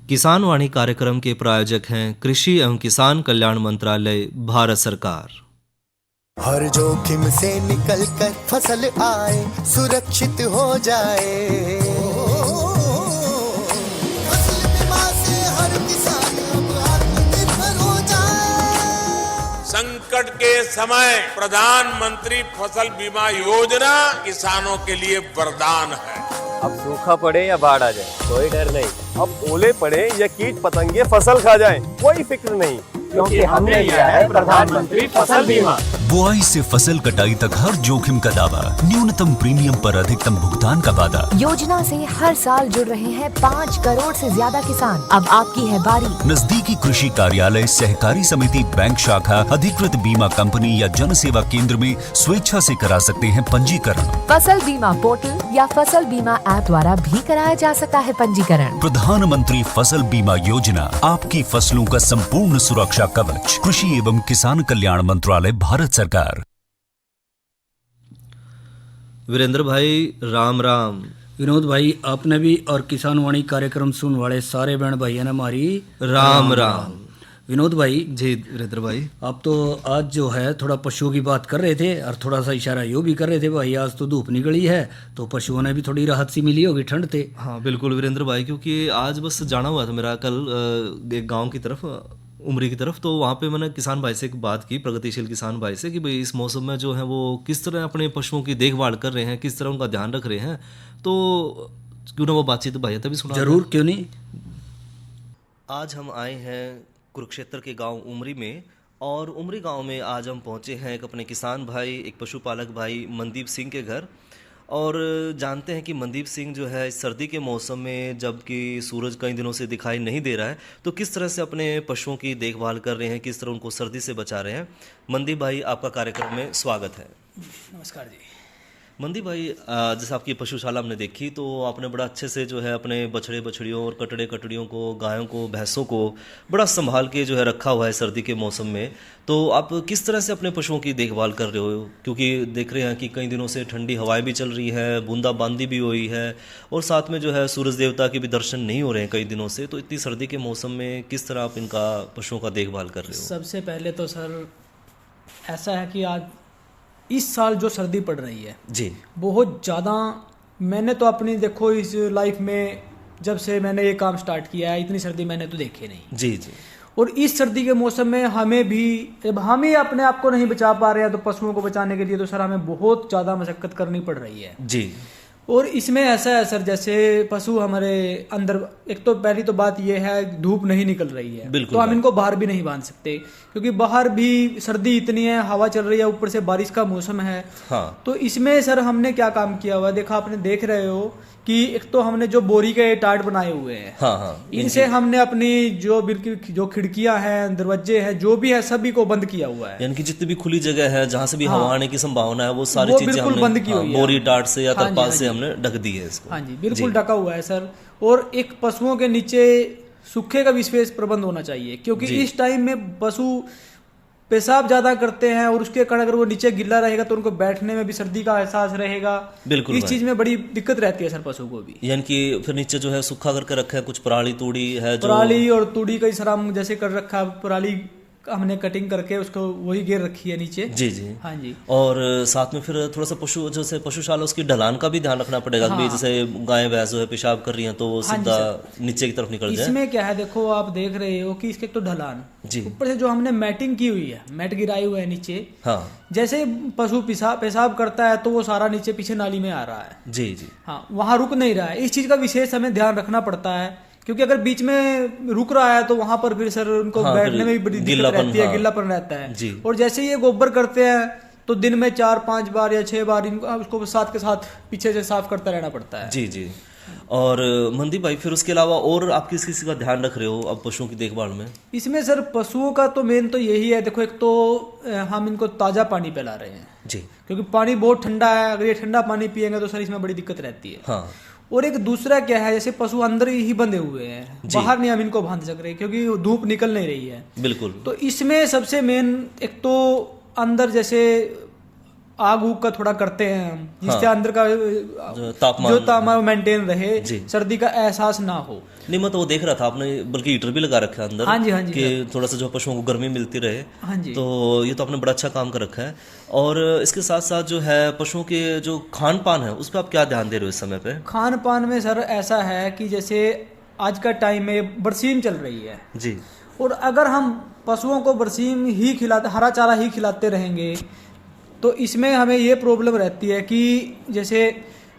किसान वाणी कार्यक्रम के प्रायोजक हैं कृषि एवं किसान कल्याण मंत्रालय, भारत सरकार। हर जोखिम से निकल कर फसल आए, सुरक्षित हो जाए। फसल बीमा से हर किसान अब आत्मनिर्भर हो जाए। संकट के समय प्रधानमंत्री फसल बीमा योजना किसानों के लिए वरदान है। अब सूखा पड़े या बाढ़ आ जाए कोई डर नहीं, अब ओले पड़े या कीट पतंगे फसल खा जाए कोई फिक्र नहीं, क्योंकि हमने लिया है प्रधानमंत्री फसल बीमा। बुआई से फसल कटाई तक हर जोखिम का दावा, न्यूनतम प्रीमियम पर अधिकतम भुगतान का वादा। योजना से हर साल जुड़ रहे हैं 5 करोड़ से ज्यादा किसान। अब आपकी है बारी। नजदीकी कृषि कार्यालय, सहकारी समिति, बैंक शाखा, अधिकृत बीमा कंपनी या जन सेवा केंद्र में स्वेच्छा से करा सकते हैं पंजीकरण। फसल बीमा पोर्टल या फसल बीमा ऐप द्वारा भी कराया जा सकता है पंजीकरण। प्रधानमंत्री फसल बीमा योजना, आपकी फसलों का संपूर्ण सुरक्षा कवच। कृषि एवं किसान कल्याण मंत्रालय, भारत सरकार। वीरेंद्र भाई राम राम। विनोद भाई आपने भी और किसान वाणी कार्यक्रम सुन वाले सारे बहन भाइयों ने हमारी राम राम। विनोद भाई जी वीरेंद्र भाई, आप तो आज जो है थोड़ा पशुओं की बात कर रहे थे और थोड़ा सा इशारा यो भी कर रहे थे भाई आज तो धूप निकली है तो पशुओं ने भी थोड़ी राहत सी मिली होगी ठंड से। हाँ बिल्कुल वीरेंद्र भाई, क्योंकि आज बस जाना हुआ था मेरा कल एक गांव की तरफ, उमरी की तरफ। तो वहाँ पे मैंने किसान भाई से एक बात की, प्रगतिशील किसान भाई से, कि भाई इस मौसम में जो है वो किस तरह अपने पशुओं की देखभाल कर रहे हैं, किस तरह उनका ध्यान रख रहे हैं। तो क्यों ना वो बातचीत भाई तभी सुना। जरूर, क्यों नहीं। आज हम आए हैं कुरुक्षेत्र के गांव उमरी में, और उमरी गांव में आज हम पहुंचे हैं एक अपने किसान भाई, एक पशुपालक भाई मनदीप सिंह के घर। और जानते हैं कि मनदीप सिंह जो है इस सर्दी के मौसम में, जबकि सूरज कई दिनों से दिखाई नहीं दे रहा है, तो किस तरह से अपने पशुओं की देखभाल कर रहे हैं, किस तरह उनको सर्दी से बचा रहे हैं। मनदीप भाई आपका कार्यक्रम में स्वागत है। नमस्कार जी। मनदीप भाई, जैसे आपकी पशुशाला हमने देखी तो आपने बड़ा अच्छे से जो है अपने बछड़े बछड़ियों और कटड़े कटड़ियों को, गायों को, भैंसों को बड़ा संभाल के जो है रखा हुआ है सर्दी के मौसम में। तो आप किस तरह से अपने पशुओं की देखभाल कर रहे हो, क्योंकि देख रहे हैं कि कई दिनों से ठंडी हवाएं भी चल रही है, बूंदाबांदी भी हुई है, और साथ में जो है सूरज देवता के भी दर्शन नहीं हो रहे हैं कई दिनों से। तो इतनी सर्दी के मौसम में किस तरह आप इनका पशुओं का देखभाल कर रहे हो? सबसे पहले तो सर ऐसा है कि आज इस साल जो सर्दी पड़ रही है जी, बहुत ज़्यादा। मैंने तो अपनी देखो इस लाइफ में जब से मैंने ये काम स्टार्ट किया है इतनी सर्दी मैंने तो देखी नहीं। जी जी। और इस सर्दी के मौसम में हमें भी, जब हम ही अपने आप को नहीं बचा पा रहे हैं तो पशुओं को बचाने के लिए तो सर हमें बहुत ज़्यादा मशक्कत करनी पड़ रही है जी। और इसमें ऐसा है सर, जैसे पशु हमारे अंदर, एक तो पहली तो बात यह है धूप नहीं निकल रही है तो हम इनको बाहर भी नहीं बांध सकते, क्योंकि बाहर भी सर्दी इतनी है, हवा चल रही है, ऊपर से बारिश का मौसम है। हाँ। तो इसमें सर हमने क्या काम किया हुआ है, देखा आपने, देख रहे हो कि एक तो हमने जो बोरी के टाट बनाए हुए हैं, हाँ हाँ, इनसे हमने अपनी जो बिल्कुल जो खिड़कियां हैं, दरवाजे हैं, जो भी है सभी को बंद किया हुआ है। यानी कि जितनी भी खुली जगह है जहां से भी हवा आने की संभावना है वो सारी चीजें हमने बंद की हुई है, बोरी टाट से या तरपाल से हमने ढक दी है इसको। हाँ जी, बिल्कुल ढका हुआ है सर। और एक पशुओं के नीचे सूखे का विशेष प्रबंध होना चाहिए, क्योंकि इस टाइम में पशु पेशाब ज्यादा करते हैं और उसके कारण अगर वो नीचे गिल्ला रहेगा तो उनको बैठने में भी सर्दी का एहसास रहेगा। बिल्कुल, इस चीज में बड़ी दिक्कत रहती है सर पशु को भी। यानी कि फिर नीचे जो है सूखा करके रखा है, कुछ पराली तूड़ी है, पराली और तूड़ी का सर हम जैसे कर रखा है, पराली हमने कटिंग करके उसको वही गिर रखी है नीचे। जी जी। हाँ जी। और साथ में फिर थोड़ा सा पशु जैसे पशुशाला उसकी ढलान का भी ध्यान रखना पड़ेगा। हाँ। जैसे गाय भैंस जो है पेशाब कर रही हैं तो वो सीधा नीचे की तरफ निकल जाए। इसमें क्या है, देखो आप देख रहे हो कि इसके तो ढलान, ऊपर से जो हमने मैटिंग की हुई है, मैट गिराई हुआ है नीचे। हाँ। जैसे पशु पेशाब करता है तो वो सारा नीचे पीछे नाली में आ रहा है। जी जी। हाँ, वहाँ रुक नहीं रहा है। इस चीज का विशेष हमें ध्यान रखना पड़ता है, क्योंकि अगर बीच में रुक रहा है तो वहां पर फिर सर उनको बैठने में भी बड़ी दिक्कत रहती है, गिल्लापन रहता है। और जैसे ये गोबर करते हैं तो दिन में 4-5 बार या 6 बार इनको उसको साथ के साथ पीछे से साफ करता रहना पड़ता है। जी जी। और मनदीप भाई, फिर उसके अलावा और आप किस किसी का ध्यान रख रहे हो अब पशुओं की देखभाल में? इसमें सर पशुओं का तो मेन तो यही है, देखो एक तो हम इनको ताजा पानी पिला रहे हैं जी, क्योंकि पानी बहुत ठंडा है, अगर ये ठंडा पानी पिएंगे तो सर इसमें बड़ी दिक्कत रहती है। हाँ। और एक दूसरा क्या है, जैसे पशु अंदर ही बंधे हुए हैं, बाहर नहीं हम इनको बांध सक रहे क्योंकि धूप निकल नहीं रही है। बिल्कुल। तो इसमें सबसे मेन एक तो अंदर जैसे आग उग का थोड़ा करते हैं हम, जिससे अंदर का जो तापमान मेंटेन रहे, सर्दी का एहसास ना हो। नहीं मैं तो वो देख रहा था आपने बल्कि हीटर भी लगा रखा है अंदर। हाँ जी, हाँ जी, कि थोड़ा सा जो पशुओं को गर्मी मिलती रहे। हाँ जी। तो ये तो आपने बड़ा अच्छा काम कर रखा है। और इसके साथ साथ जो है पशुओं के जो खान पान है उस पर आप क्या ध्यान दे रहे हो इस समय पे? खान पान में सर ऐसा है कि जैसे आज का टाइम में बरसीम चल रही है जी, और अगर हम पशुओं को बरसीम ही खिलाते, हरा चारा ही खिलाते रहेंगे तो इसमें हमें ये प्रॉब्लम रहती है कि जैसे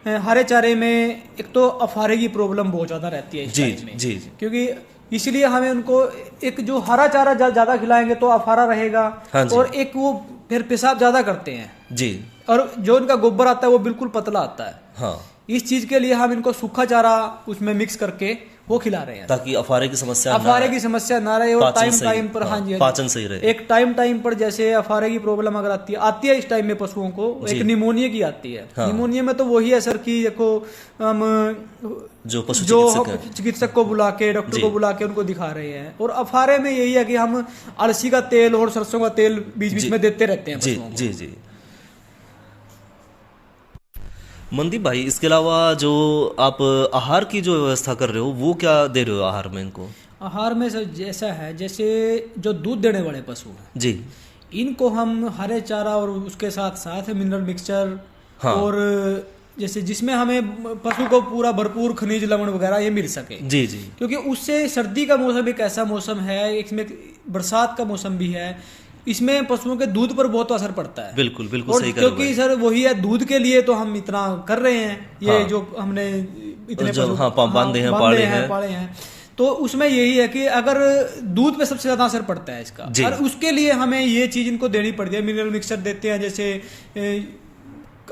हरे चारे में एक तो अफारे की प्रॉब्लम बहुत ज़्यादा रहती है इस टाइम में। जी। क्योंकि इसलिए हमें उनको एक जो हरा चारा ज़्यादा खिलाएंगे तो अफारा रहेगा। हाँ और एक वो फिर पेशाब ज़्यादा करते हैं जी, और जो उनका गोबर आता है वो बिल्कुल पतला आता है। हाँ, इस चीज़ के लिए हम इनको सूखा चारा उसमें मिक्स करके वो खिला रहे हैं ताकि अफारे की समस्या ना रहे और टाइम पर। हाँ जी, पाचन सही रहे। एक टाइम पर जैसे अफारे की प्रॉब्लम अगर आती है इस टाइम में पशुओं को, एक निमोनिया की आती है। हाँ। निमोनिया में तो वही है सर कि देखो हम जो पशु चिकित्सक को बुला के, डॉक्टर को बुला के उनको दिखा रहे हैं। और अफारे में यही है कि हम अलसी का तेल और सरसों का तेल बीच बीच में देते रहते हैं पशुओं को। जी। मनदीप भाई, इसके अलावा जो आप आहार की जो व्यवस्था कर रहे हो वो क्या दे रहे हो आहार में इनको? आहार में सर जैसा है, जैसे जो दूध देने वाले पशु हैं जी, इनको हम हरे चारा और उसके साथ साथ मिनरल मिक्सचर। हाँ। और जैसे जिसमें हमें पशु को पूरा भरपूर खनिज लवण वगैरह ये मिल सके। जी। क्योंकि उससे सर्दी का मौसम एक ऐसा मौसम है, इसमें बरसात का मौसम भी है, इसमें पशुओं के दूध पर बहुत असर पड़ता है। बिल्कुल सही कह रहे हो। क्योंकि सर वही है, दूध के लिए तो हम इतना कर रहे हैं, ये हाँ। जो हमने इतने पशु बांधे हैं, पाले हैं, तो उसमें यही है कि अगर दूध पे सबसे ज्यादा असर पड़ता है इसका, और उसके लिए हमें ये चीज इनको देनी पड़ती है। मिनरल मिक्सचर देते हैं, जैसे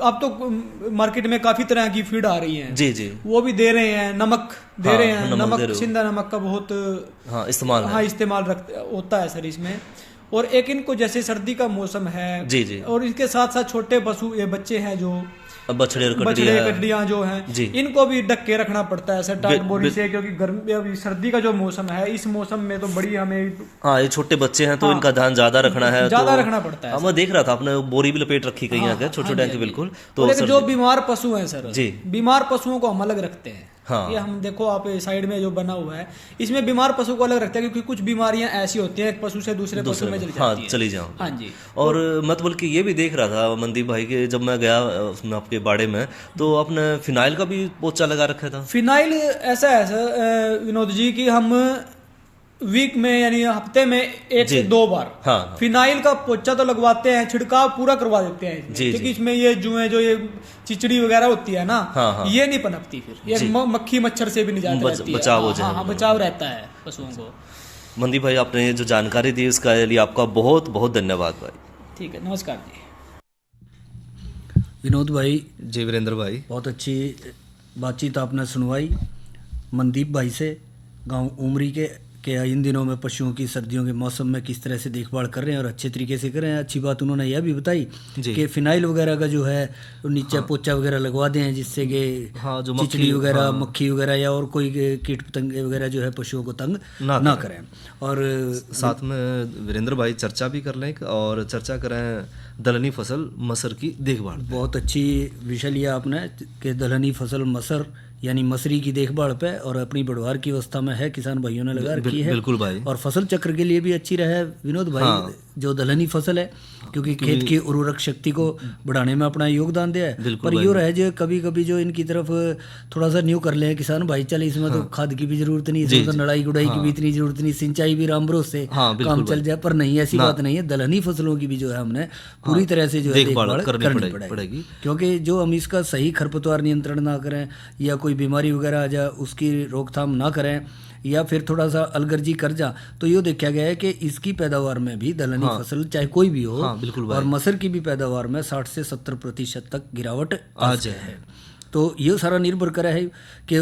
अब तो मार्केट में काफी तरह की फीड आ रही है। जी, वो भी दे रहे हैं। नमक दे रहे हैं, नमक सिंधा नमक का बहुत इस्तेमाल होता है सर इसमें। और एक इनको जैसे सर्दी का मौसम है जी, और इसके साथ साथ छोटे पशु ये बच्चे हैं जो बछड़े कटड़ियां जो हैं, इनको भी ढक के रखना पड़ता है सर टाइट बोरी से, क्योंकि गर्मी अभी सर्दी का जो मौसम है, इस मौसम में तो बड़ी हमें ये छोटे बच्चे हैं तो इनका ध्यान ज्यादा रखना है, ज्यादा रखना पड़ता है। मैं देख रहा था आपने बोरी भी लपेट रखी कहीं आगे छोटे छोटे बिल्कुल। तो जो बीमार पशु हैं सर, बीमार पशुओं को हम अलग रखते हैं। हाँ। ये हम देखो आप साइड में जो बना हुआ है, इसमें बीमार पशु को अलग रखते हैं, क्योंकि कुछ बीमारियां ऐसी होती हैं एक पशु से दूसरे पशु में चली जाती हैं। हाँ जी। और मैं तो बल्कि ये भी देख रहा था मनदीप भाई के, जब मैं गया उसमें आपके बाड़े में, तो आपने फिनाइल का भी पोचा लगा रखा था। फिनाइल ऐसा है सर विनोद जी की हम वीक में यानी हफ्ते में 1 से 2 बार हाँ। फिनाइल का पोचा तो लगवाते हैं, छिड़काव पूरा करवा देते हैं, क्योंकि इसमें ये जुएं जो ये चिचड़ी वगैरह होती है ना, हाँ। ये नहीं पनपती, फिर ये मक्खी मच्छर से भी निजात रहती है। बचाव रहता है पशुओं को। मनदीप भाई, आपने जो जानकारी दी उसका लिए आपका बहुत बहुत धन्यवाद भाई। ठीक है, नमस्कार जी। विनोद भाई जी, वीरेंद्र भाई, बहुत अच्छी बातचीत आपने सुनवाई मनदीप भाई से। गाँव उमरी के इन दिनों में पशुओं की सर्दियों के मौसम में किस तरह से देखभाल कर रहे हैं और अच्छे तरीके से कर रहे हैं। अच्छी बात उन्होंने यह भी बताई कि फिनाइल वगैरह का जो है नीचे पोचा वगैरह लगवा दें, जिससे कि जो चिचड़ी वगैरह मक्खी वगैरह या और कोई कीट पतंगे वगैरह जो है पशुओं को तंग ना करें। और साथ में वीरेंद्र भाई चर्चा भी कर लें और चर्चा करें दलहनी फसल मसर की देखभाल। बहुत अच्छी विषय लिया आपने कि दलहनी फसल मसर यानी मसरी की देखभाल पे, और अपनी बढ़वार की अवस्था में है, किसान भाइयों ने लगा रखी है। बिल्कुल भाई। और फसल चक्र के लिए भी अच्छी रहे विनोद भाई। हाँ। जो दलहनी फसल है, क्योंकि खेत की उर्वरक शक्ति को बढ़ाने में अपना योगदान दिया है। पर यूँ रहे जो कभी कभी जो इनकी तरफ थोड़ा सा न्यू कर ले किसान भाई, चले इसमें तो खाद की भी जरूरत नहीं, इसमें तो नड़ाई गुड़ाई की भी इतनी जरूरत नहीं, सिंचाई भी राम भरोसे से काम चल जाए। पर नहीं, ऐसी बात नहीं है। दलहनी फसलों की भी जो है हमने पूरी तरह से जो है देखभाल करनी पड़ेगी, क्योंकि जो हम इसका सही खरपतवार नियंत्रण ना करें या कोई बीमारी वगैरह या उसकी रोकथाम ना करें या फिर थोड़ा सा अलगर्जी कर जा, तो ये देखा गया है कि इसकी पैदावार में भी दलहनी फसल चाहे कोई भी हो और मसर की भी पैदावार में 60 से 70% तक गिरावट आ जाए। तो ये सारा निर्भर करे है कि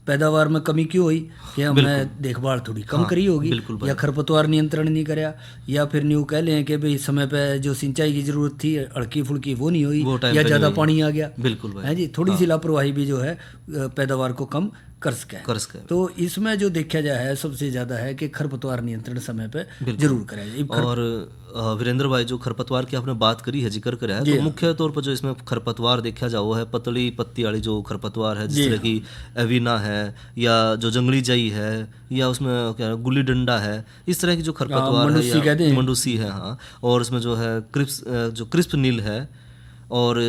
पैदावार में कमी क्यों हुई, कि हमने देखभाल थोड़ी कम करी होगी या खरपतवार नियंत्रण नहीं कराया, या फिर न्यू कह लें कि भाई समय पे जो सिंचाई की जरूरत थी हल्की फुल्की वो नहीं हुई या ज़्यादा पानी आ गया। बिल्कुल है जी, थोड़ी सी लापरवाही भी जो है पैदावार को कम कर सके। तो इसमें जो देखा जाए है सबसे ज़्यादा है कि खरपतवार नियंत्रण समय पे जरूर करें। और वीरेंद्र भाई, जो खरपतवार की आपने बात करी है, जिक्र करा है, तो मुख्य तौर पर जो इसमें खरपतवार देखा जाओ है पतली पत्ती वाली जो खरपतवार है, जिस तरह की एविना है या जो जंगली जई है या उसमें क्या गुल्ली डंडा है, इस तरह की जो खरपतवार है, मंडूसी है, हाँ, और उसमें जो है क्रिस्प नील है और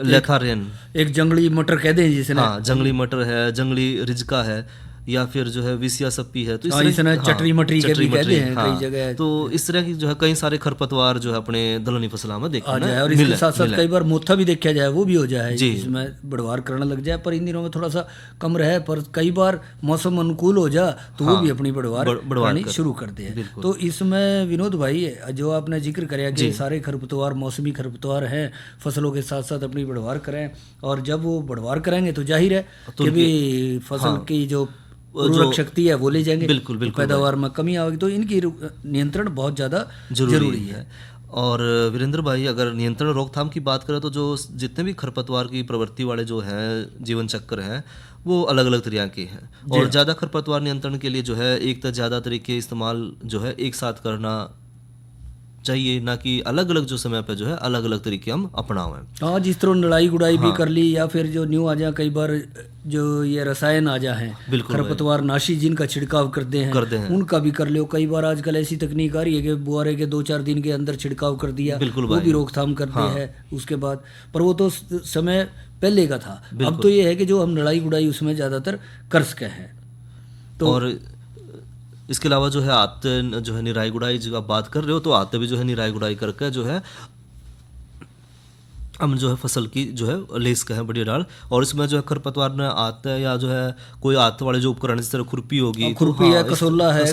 लेथारियन, एक जंगली मटर कहते हैं जिसे, हाँ, जंगली मटर है, जंगली रिजका है, या फिर जो है विसिया सप्पी है, तो इस तरह चटरी मटरी के भी कहते हैं कई जगह। तो इस तरह की जो है कई सारे खरपतवार जो है अपने दलहनी फसलों में देखा जाए, और इसके साथ साथ कई बार मोथा भी देखा जाए, वो भी हो जाए जिसमें बढ़वार करने लग जाए। पर इन दिनों में थोड़ा सा कम रहे, पर कई बार मौसम अनुकूल हो जा तो वो भी अपनी बढ़वार शुरू करते हैं। तो इसमें विनोद भाई, जो आपने जिक्र कराया कि सारे खरपतवार मौसमी खरपतवार हैं, फसलों के साथ साथ अपनी बढ़वार करें, और जब वो बढ़वार करेंगे तो जाहिर है कि भी फसल की जो उर्वरक शक्ति है वो ले जाएंगे, बिल्कुल पैदावार में कमी आएगी। तो इनकी नियंत्रण बहुत ज़्यादा जरूरी है। और वीरेंद्र भाई, अगर नियंत्रण रोकथाम की बात करें तो जो जितने भी खरपतवार की प्रवृत्ति वाले जो हैं जीवन चक्र हैं, वो अलग अलग तरह के हैं, और ज़्यादा खरपतवार नियंत्रण के लिए जो है एक तो ज़्यादा तरीके इस्तेमाल जो है एक साथ करना चाहिए, ना कि अलग अलग जो समय पे जो है अलग अलग तरीके हम अपनावें। हाँ, जिस तरह लड़ाई गुड़ाई भी कर ली, या फिर जो न्यू आ जाए कई बार जो ये रसायन आ जाए हैं खरपतवार नाशी जिनका छिड़काव करते हैं उनका भी कर लो। कई बार आजकल ऐसी तकनीक आ रही है कि बुआरे के 2-4 दिन के अंदर छिड़काव कर दिया, वो भी रोकथाम करते हैं उसके बाद। पर वो तो समय पहले का था, अब तो ये है कि जो हम लड़ाई गुड़ाई उसमें ज़्यादातर कर सके हैं। तो और इसके अलावा जो है आते जो है निराई गुड़ाई, जो आप बात कर रहे हो, तो आते भी जो है निराई गुड़ाई करके जो है हम जो है फसल की जो है लेस का है बढ़िया डाल, और इसमें जो है खरपतवार में आते या जो है कोई आते वाले जो उपकरण जिस तरह खुरपी होगी, खुरपी है, कसोला है,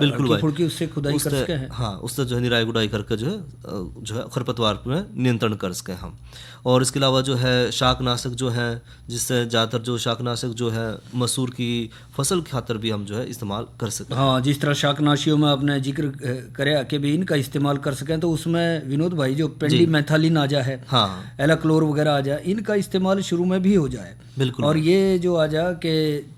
बिल्कुल भाई, उससे खुदाई कर सके हैं, हाँ, उससे जो है निराई गुड़ाई करके जो है खरपतवार में नियंत्रण कर सके हम। और इसके अलावा जो है शाकनाशक जो है, जिससे ज़्यादातर जो शाकनाशक जो है मसूर की फसल की खातर भी हम जो है इस्तेमाल कर सकें। हाँ, जिस तरह शाकनाशियों में आपने जिक्र कराया कि भी इनका इस्तेमाल कर सकें, तो उसमें विनोद भाई जो पेंडीमेथालिन आ जाए, हाँ, एलाक्लोर वगैरह आ जाए, इनका इस्तेमाल शुरू में भी हो जाए। बिल्कुल। और ये जो आ जाए कि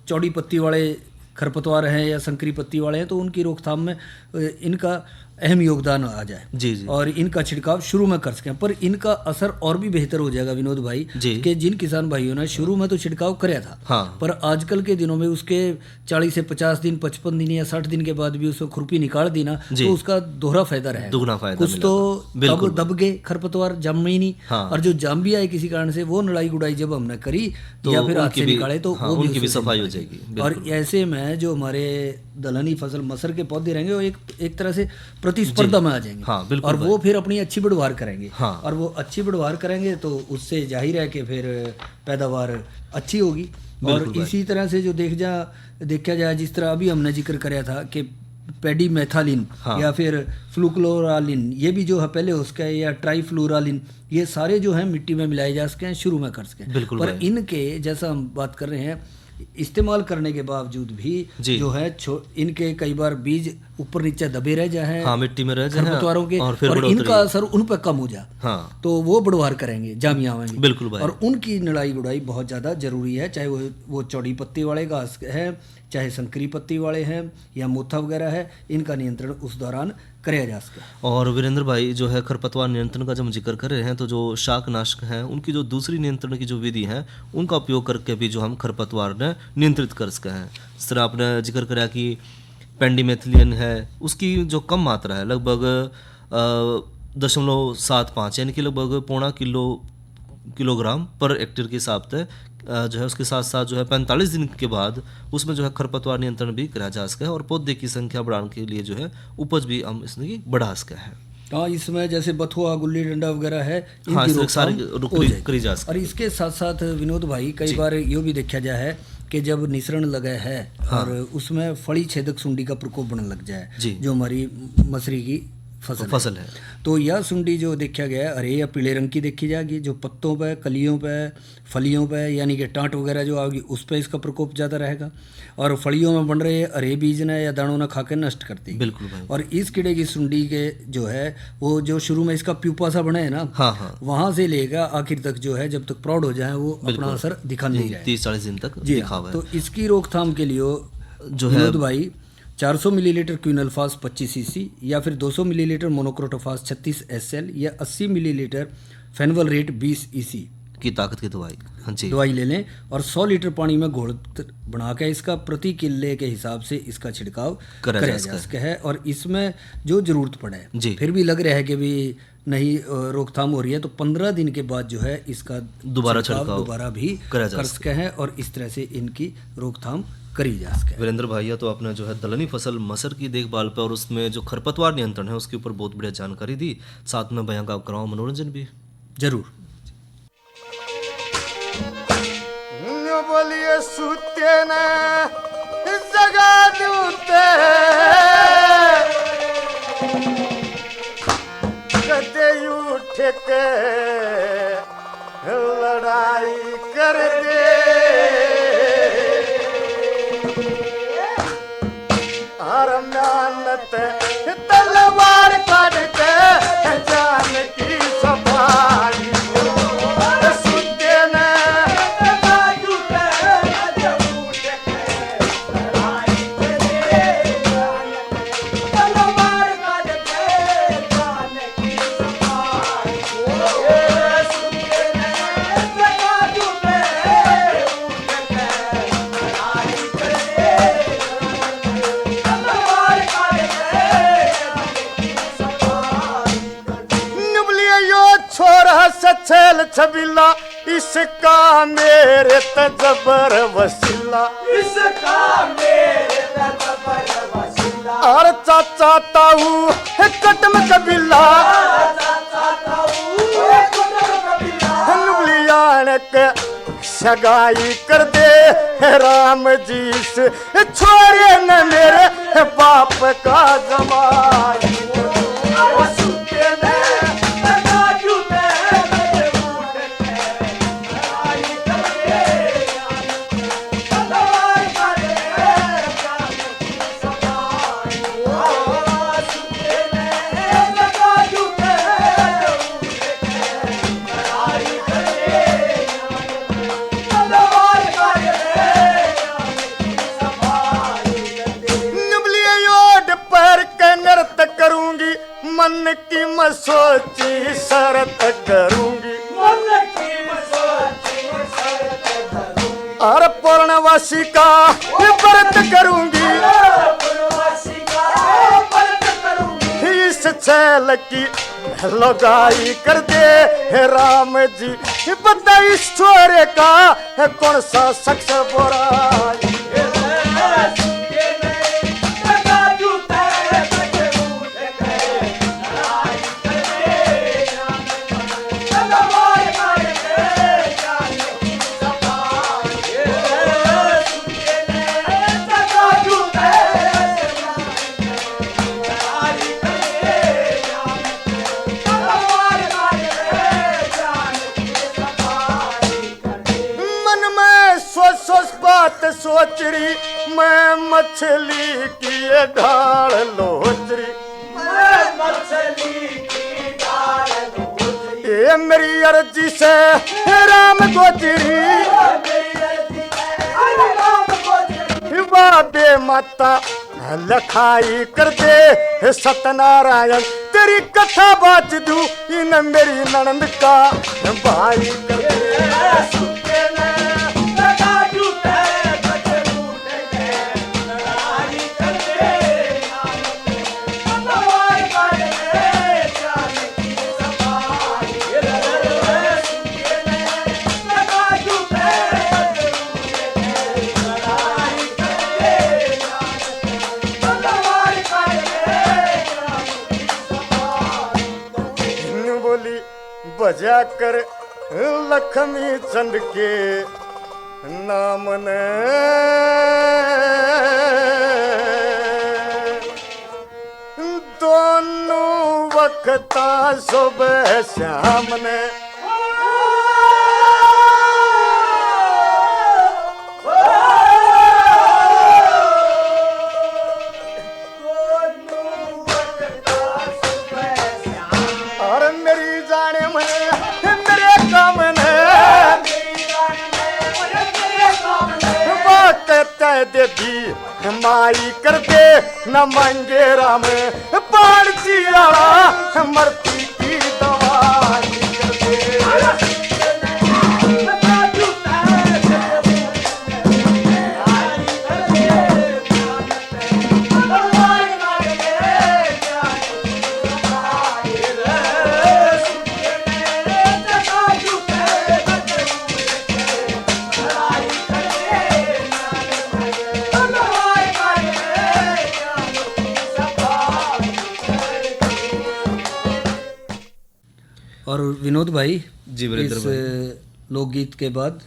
चौड़ी पत्ती वाले खरपतवार हैं या संकरी पत्ती वाले हैं, तो उनकी रोकथाम में इनका अहम योगदान आ जाए, जी, और इनका छिड़काव शुरू में कर सकें। पर इनका असर और भी बेहतर हो जाएगा विनोद भाई, कि जिन किसान भाइयों ने शुरू में तो छिड़काव कराया था, हाँ, पर आजकल के दिनों में उसके 40 से 50 दिन 55 दिन या 60 दिन के बाद भी उसको खुरपी निकाल दी ना, तो उसका दोहरा फायदा रहेगा, दुगना फायदा। कुछ तो दब गए खरपतवार जमीनी, और जो जाम भी आए किसी कारण से, वो लड़ाई गुड़ाई जब हमने करी तो या फिर हाथ से निकाले तो वो उनकी भी सफाई हो जाएगी। और ऐसे में जो हमारे दलहनी फसल मसर के पौधे रहेंगे वो एक तरह से प्रतिस्पर्धा में आ जाएंगे, हाँ, और वो फिर अपनी अच्छी बढ़वार करेंगे, हाँ, और वो अच्छी बढ़वार करेंगे तो उससे जाहिर है कि फिर पैदावार अच्छी होगी। और इसी तरह से जो देखा जाए, जिस तरह अभी हमने जिक्र कराया था कि पेडीमेथालिन, हाँ, या फिर फ्लूक्लोरालिन, ये भी जो है पहले हो सके, या ट्राईफ्लोरालिन, ये सारे जो है मिट्टी में मिलाए जा सके, शुरू में कर सके। पर इनके जैसा हम बात कर रहे हैं, इस्तेमाल करने के बावजूद भी जो है इनके कई बार बीज ऊपर नीचे दबे रह जाए, हाँ, मिट्टी में रह जाए खरपतवारों के, और इनका असर उन पर कम हो जाए, हाँ, तो वो बढ़वार करेंगे, जामिया आएंगे, बिल्कुल भाई। और उनकी लड़ाई गुड़ाई बहुत ज़्यादा जरूरी है, चाहे वो चौड़ी पत्ती वाले घास है, चाहे संकरी पत्ती वाले हैं या मोथा वगैरह है, इनका नियंत्रण उस दौरान कराया जा सके। और वीरेंद्र भाई, जो है खरपतवार नियंत्रण का जब हम जिक्र कर रहे हैं, तो जो शाकनाशक हैं उनकी जो दूसरी नियंत्रण की जो विधि है, उनका उपयोग करके भी जो हम खरपतवार ने नियंत्रित कर सके हैं। जिस तरह आपने जिक्र कराया कि पेंडीमेथिलिन है, उसकी जो कम मात्रा है लगभग 0.75 यानी कि लगभग 0.25 किलोग्राम पर हेक्टेयर के हिसाब से जो है, उसके साथ साथ जो है 45 दिन के बाद उसमें जो है खरपतवार नियंत्रण भी कराया जा सके, और पौधे की संख्या बढ़ाने के लिए जो है उपज भी हम इसमें बढ़ा सके हैं। हाँ, इसमें जैसे बथुआ, गुल्ली डंडा वगैरह है, हाँ, करी जा सके। और इसके साथ साथ विनोद भाई, कई बार ये भी देखा जाए है कि जब निसरण लगा है, हाँ, और उसमें फली छेदक सुंडी का प्रकोप बनने लग जाए, जो हमारी मसरी की फसल है। तो यह सुंडी जो देखा गया है हरे या पीले रंग की देखी जाएगी, जो पत्तों पे, कलियों पे, फलियों पे यानी कि टाँट वगैरह जो आएगी उस पे इसका प्रकोप ज़्यादा रहेगा, और फलियों में बन रहे हरे बीज ने या दानों ने खा के नष्ट करती है। बिल्कुल भाई। और इस कीड़े की सुंडी के जो है वो जो शुरू में इसका प्यूपा सा बने है ना, वहाँ से लेकर आखिर तक जो है जब तक प्रौढ़ हो जाए वो अपना असर दिखा नहीं रहा है, 30-40 दिन तक जी दिखा हुआ है। तो इसकी रोकथाम के लिए जो है भाई 400 मिलीलीटर क्विनोलफास 25 सीसी या फिर 200 मिलीलीटर मोनोक्रोटोफास 36 SL या 80 मिलीलीटर फेनवलरेट 20 EC की ताकत की दवाई, हाँ जी, दवाई ले लें और 100 लीटर पानी में घोल बना के इसका प्रति किले के हिसाब से इसका छिड़काव करा जा सकता है। और इसमें जो जरूरत पड़े फिर भी लग रहा है कि भी नहीं रोकथाम हो रही है तो 15 दिन के बाद जो है इसका दोबारा छिड़काव दोबारा भी कर सकते हैं और इस तरह से इनकी रोकथाम करी जा सके। वीरेंद्र भैया तो आपने जो है दलहनी फसल मसर की देखभाल पर और उसमें जो खरपतवार नियंत्रण है उसके ऊपर बहुत बढ़िया जानकारी दी, साथ में बयां का कराओ मनोरंजन भी जरूर। बोलिए सूते न जगा दूते कदे उठ के लड़ाई कर दे, हर मेहनत तलवार काट के जान की सफाई छल छबिला इसका मेरे तजबर वसीला, इसका मेरे तजबर वसीला, और चाचा ताऊ कटम कबीला, नुबलियान के सगाई कर दे राम जी से छोड़े न मेरे बाप का जमाई। मन की मैं सोची शरत करूंगी, मन की मैं सोची शरत करूंगी, और पूर्णवासी का व्रत करूंगी, पूर्णवासी का व्रत करूंगी, इस छैल की लगाई कर दे राम जी, बता इस छोरे का कौन सा शख्स बुराई। सोचरी मैं मछली की ढाल लोचरी, मैं मछली की ढाल लोचरी, ये मेरी अर्जी से राम गोजरी, बाबे माता लखाई कर दे सत्यनारायण, तेरी कथा बाच दूं इन मेरी ननंद का भाई कर दे। बजा कर लक्ष्मी चंद के नाम ने दोनों देखता सुबह शाम ने और मेरी जाने में मेरे काम ने बात तय देवी माई कर दे न मांगे राम पान चियाड़ा मरती की दवाई कर दे और विनोद भाई जी वीरेंद्र इस लोकगीत के बाद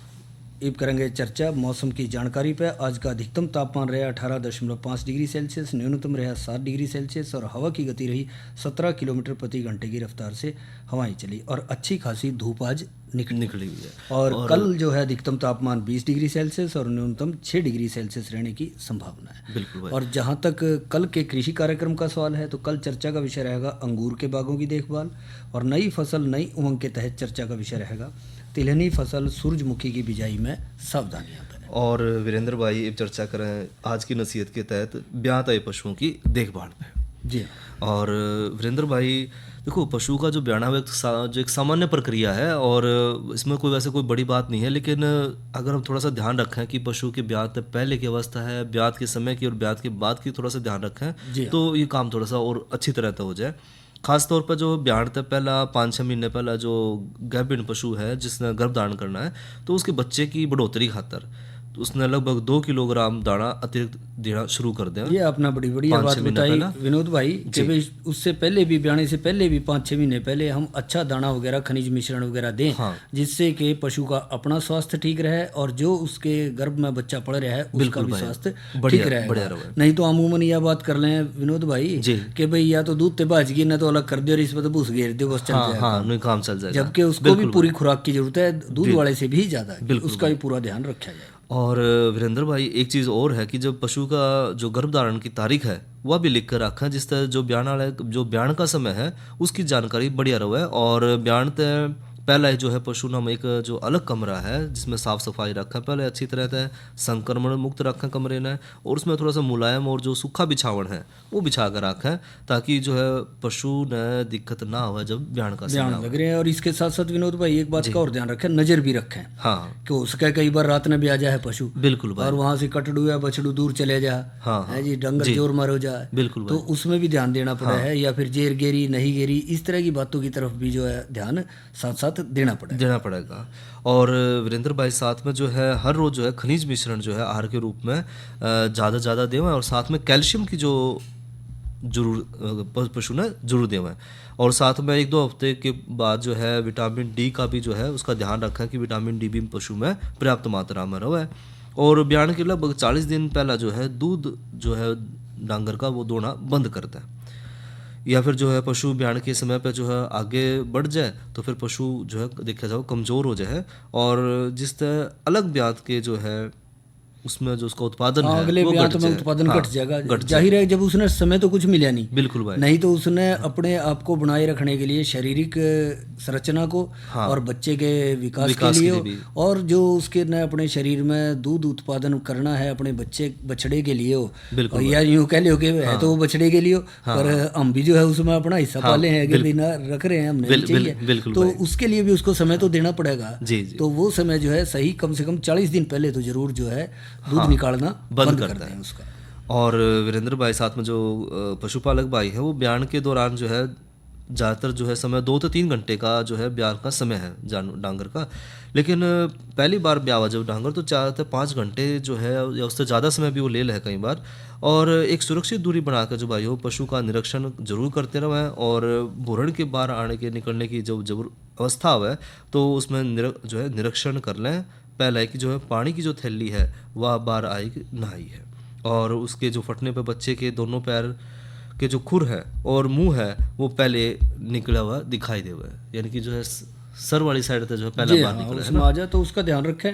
अब करेंगे चर्चा मौसम की जानकारी पे। आज का अधिकतम तापमान रहा 18.5 डिग्री सेल्सियस, न्यूनतम रहा 7 डिग्री सेल्सियस और हवा की गति रही 17 किलोमीटर प्रति घंटे की रफ्तार से हवाएं चली और अच्छी खासी धूप आज निकली हुई है। और कल जो है अधिकतम तापमान 20 डिग्री सेल्सियस और न्यूनतम 6 डिग्री सेल्सियस रहने की संभावना है। बिल्कुल। और जहां तक कल के कृषि कार्यक्रम का सवाल है तो कल चर्चा का विषय रहेगा अंगूर के बागों की देखभाल और नई फसल नई उमंग के तहत चर्चा का विषय रहेगा तिलहनी फसल सूरजमुखी की बिजाई में सावधानियां बरतें। और वीरेंद्र भाई अब चर्चा करें आज की नसीहत के तहत ब्यात आए पशुओं की देखभाल पे। जी और वीरेंद्र भाई देखो पशु का जो ब्याना है जो एक सामान्य प्रक्रिया है और इसमें कोई वैसे कोई बड़ी बात नहीं है, लेकिन अगर हम थोड़ा सा ध्यान रखें कि पशु की ब्यात पहले की अवस्था है, ब्यात के समय की और ब्यात के बाद की थोड़ा सा ध्यान रखें तो ये काम थोड़ा सा और अच्छी तरह से हो जाए। खास तौर पर जो ब्याण से पहला 5-6 महीने पहला जो गर्भिणी पशु है जिसने गर्भ धारण करना है तो उसके बच्चे की बढ़ोतरी खातर उसने लगभग 2 किलोग्राम दाना अतिरिक्त देना शुरू कर दिया। ये अपना बड़ी बढ़िया बात बताई विनोद भाई कि भाई उससे पहले भी ब्याने से पहले भी 5-6 महीने पहले हम अच्छा दाना वगैरह खनिज मिश्रण वगैरह दें। हाँ। जिससे कि पशु का अपना स्वास्थ्य ठीक रहे और जो उसके गर्भ में बच्चा पड़ रहा है उसका भी स्वास्थ्य ठीक रहेगा। नहीं तो अमूमन यह बात कर लें विनोद भाई कि भाई या तो दूध ते भाज गई ना तो अलग कर दियो और इस पर तो भूस घेर दियो बस काम चल जाएगा। जबकि उसको भी पूरी खुराक की जरूरत है, दूध वाले से भी ज्यादा, उसका भी पूरा ध्यान रखा जाए। और वीरेंद्र भाई एक चीज़ और है कि जब पशु का जो गर्भधारण की तारीख है वह भी लिख कर रखा है जिस तरह जो ब्याण का समय है उसकी जानकारी बढ़िया रहे। और ब्याण तय पहला जो है पशु नाम एक जो अलग कमरा है जिसमें साफ सफाई रखा पहले अच्छी तरह से संक्रमण मुक्त रखा कमरे ने और उसमें थोड़ा सा मुलायम और जो सूखा बिछावन है वो बिछा कर रखा है ताकि जो है पशु ने दिक्कत ना हो जब ब्याण का समय लग रहे हैं। और इसके साथ साथ विनोद भाई एक बात का और ध्यान रखें, नजर भी रखें। हाँ कि उसका कई बार रात में भी आ जाए पशु। बिल्कुल भाई। और वहां से कटड़ू या बछड़ू दूर चले जाए। हाँ है जी डंगर जोर मार हो जाए। बिल्कुल तो उसमें भी ध्यान देना पड़ा है या फिर जेर गेरी नहीं गेरी इस तरह की बातों की तरफ भी जो है ध्यान साथ साथ देना पड़ेगा। और वीरेंद्र भाई साथ में जो है हर रोज जो है खनिज मिश्रण जो है आहार के रूप में ज़्यादा देवें और साथ में कैल्शियम की जो जरूर पशु ने जरूर देवें। और साथ में 1-2 हफ्ते के बाद जो है विटामिन डी का भी जो है उसका ध्यान रखें कि विटामिन डी भी पशु में पर्याप्त मात्रा में रहे। और ब्याण के लगभग 40 दिन पहला जो है दूध जो है डांगर का वो दोना बंद करता है या फिर जो है पशु ब्याण के समय पे जो है आगे बढ़ जाए तो फिर पशु जो है देखा जाओ कमज़ोर हो जाए और जिस तरह अलग ब्यात के जो है उसमें जो उसका उत्पादन है अगले ब्यात में उत्पादन घट जाएगा। जाहिर है जब उसने समय तो कुछ मिला नहीं। बिल्कुल भाई। नहीं तो उसने अपने आप को बनाए रखने के लिए शारीरिक संरचना को और बच्चे के विकास के लिए और जो उसके न अपने शरीर में दूध उत्पादन करना है अपने बछड़े के लिए हो या यूँ कह लो कि है तो वो बछड़े के लिए हो पर हम भी जो है उसमें अपना हिस्सा पाले हैं कि बिना रख रहे हैं हमने चाहिए तो उसके लिए भी उसको समय तो देना पड़ेगा। तो वो समय जो है सही कम से कम 40 दिन पहले तो जरूर जो है दूध निकालना बंद करते हैं उसका। और वीरेंद्र भाई साथ में जो पशुपालक भाई है वो ब्याण के दौरान जो है ज़्यादातर जो है समय 2 से 3 घंटे का जो है ब्याण का समय है डांगर का, लेकिन पहली बार ब्याह जब डांगर तो 4 से 5 घंटे जो है या उससे ज़्यादा समय भी वो ले है कई बार। और एक सुरक्षित दूरी बनाकर जो भाई हो पशु का निरीक्षण जरूर करते रहें और भोरण के बाहर आने के निकलने की जो अवस्था है तो उसमें जो है निरीक्षण कर लें। पहला है कि जो है पानी की जो थैली है वह बाहर आई कि ना आई है और उसके जो फटने पर बच्चे के दोनों पैर के जो खुर है और मुंह है वो पहले निकला हुआ दिखाई दे हुआ है, यानी कि जो है सर वाली साइड से जो है पहला बार निकला है उसमें आ जाए तो उसका ध्यान रखें।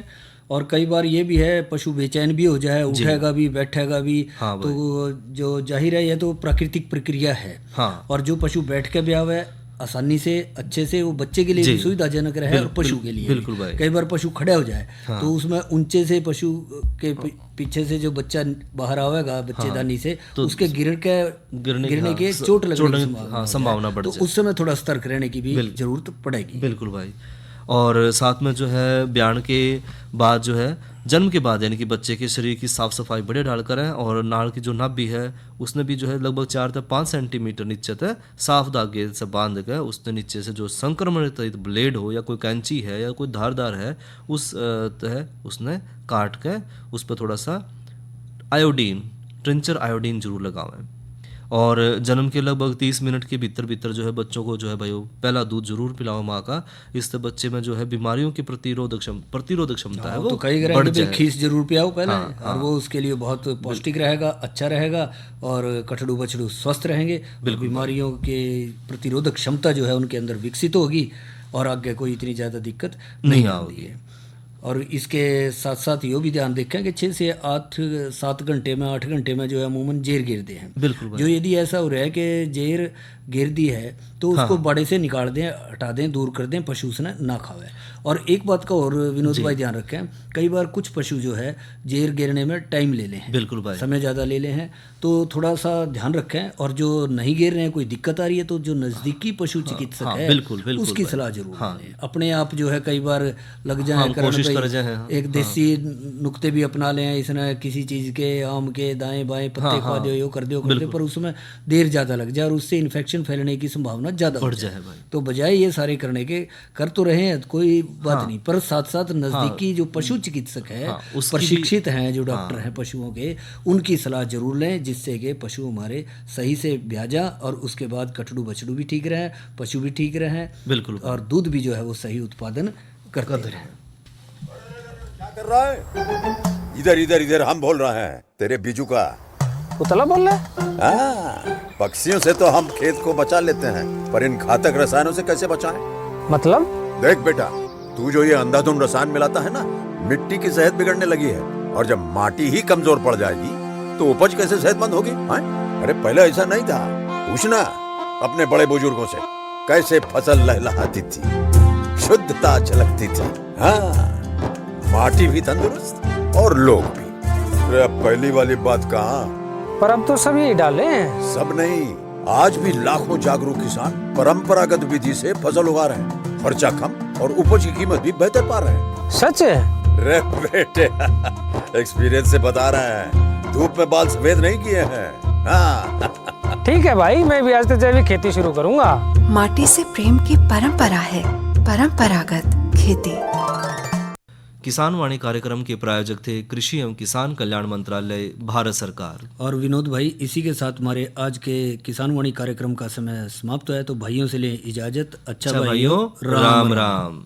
और कई बार ये भी है पशु बेचैन भी हो जाए, उठेगा भी बैठेगा भी, तो जो जाहिर है ये तो प्राकृतिक प्रक्रिया है। और जो पशु बैठ के ब्याह है आसानी से अच्छे से, वो बच्चे के लिए भी सुविधाजनक रहे और पशु के लिए बिल्कुल भाई। कई बार पशु खड़ा हो जाए तो उसमें ऊंचे से पशु के पीछे से जो बच्चा बाहर आवेगा बच्चेदानी से, तो उसके गिरने के चोट लगने की संभावना बढ़ जाए, तो उस समय थोड़ा सतर्क रहने की भी जरूरत पड़ेगी। बिल्कुल भाई। और साथ में जो है ब्याण के बाद जो है जन्म के बाद यानी कि बच्चे के शरीर की साफ सफाई बड़े डालकर है, और नाड़ की जो नब भी है उसने भी जो है लगभग 4 से 5 सेंटीमीटर नीचे तक साफ धागे से बांध कर उसने नीचे से जो संक्रमण रहित ब्लेड हो या कोई कैंची है या कोई धारदार है उस तह उसने काट के उस पर थोड़ा सा आयोडीन ट्रिंचर आयोडीन जरूर लगावें। और जन्म के लगभग 30 मिनट के भीतर जो है बच्चों को जो है भाई पहला दूध जरूर पिलाओ माँ का, इससे बच्चे में जो है बीमारियों की प्रतिरोधक क्षमता है वो तो कई बढ़ जाए। खीस जरूर पिलाओ पहले, और वो उसके लिए बहुत पौष्टिक रहेगा, अच्छा रहेगा, और कटड़ू बछड़ू स्वस्थ रहेंगे, बीमारियों के प्रतिरोधक क्षमता जो है उनके अंदर विकसित होगी और आगे कोई इतनी ज़्यादा दिक्कत नहीं आएगी। और इसके साथ साथ ये भी ध्यान रखें कि 6 से 7 घंटे में 8 घंटे में जो है अमूमन जेर गिरते हैं। बिल्कुल। जो यदि ऐसा हो रहा है कि जेर गिर दी है तो उसको बड़े से निकाल दें, हटा दें, दूर कर दें, पशु उसने ना खावे। और एक बात का और विनोद भाई ध्यान रखें, कई बार कुछ पशु जो है जेर गिरने में टाइम ले लें, बिल्कुल भाई, समय ज़्यादा ले लें हैं, तो थोड़ा सा ध्यान रखें। और जो नहीं गिर रहे हैं, कोई दिक्कत आ रही है, तो जो नज़दीकी पशु चिकित्सक है बिल्कुल उसकी सलाह जरूर लें। अपने आप जो है कई बार लग जाए कोशिश कर जाए, एक देसी नुक्ते भी अपना लें, इसने किसी चीज़ के आम के दाएं बाएं पत्ते खा दो, यो कर दो, पर उसमें देर ज़्यादा लग जाए और उससे इन्फेक्शन फैलने की संभावना ज़्यादा बढ़ जाए। तो बजाय ये सारे करने के कर तो रहे हैं, कोई बात नहीं, पर साथ साथ नज़दीकी जो पशु चिकित्सक है, प्रशिक्षित हैं जो डॉक्टर हैं पशुओं के, उनकी सलाह जरूर लें, जिससे कि पशु हमारे सही से ब्याजा और उसके बाद कटड़ू बछड़ू भी ठीक रहे, पशु भी ठीक रहे, बिल्कुल, और दूध भी जो है वो सही उत्पादन करते रहे। क्या कर रहा है? इधर इधर इधर हम बोल रहे हैं तेरे बीजू का पुतला बोल रहा है? पक्षियों से तो हम खेत को बचा लेते हैं, पर इन घातक रसायनों से कैसे बचाएं? मतलब? देख बेटा, तू जो ये अंधाधुंध रसायन मिलाता है ना, मिट्टी की सेहत बिगड़ने लगी है, और जब माटी ही कमजोर पड़ जाएगी तो उपज कैसे सेहतमंद होगी? अरे पहले ऐसा नहीं था, पूछना अपने बड़े बुजुर्गों से, कैसे फसल लहलहाती थी, शुद्धता झलकती थी, माटी भी तंदुरुस्त और लोग भी। अब पहली वाली बात कहाँ? पर अब तो सब यही डाले हैं। सब नहीं, आज भी लाखों जागरूक किसान परंपरागत विधि से फसल उगा रहे हैं, खर्चा कम और उपज की कीमत भी बेहतर पा रहे हैं। सच है? रे बेटे, एक्सपीरियंस से बता रहे हैं, धूप में बाल सफेद नहीं किए हैं। ठीक है भाई, मैं भी आज से जैविक खेती शुरू करूंगा। माटी से प्रेम की परंपरा है परंपरागत खेती। किसान वाणी कार्यक्रम के प्रायोजक थे कृषि एवं किसान कल्याण मंत्रालय, भारत सरकार। और विनोद भाई, इसी के साथ हमारे आज के किसान वाणी कार्यक्रम का समय समाप्त हुआ है, तो भाइयों से ले इजाजत। अच्छा भाइयों, राम राम।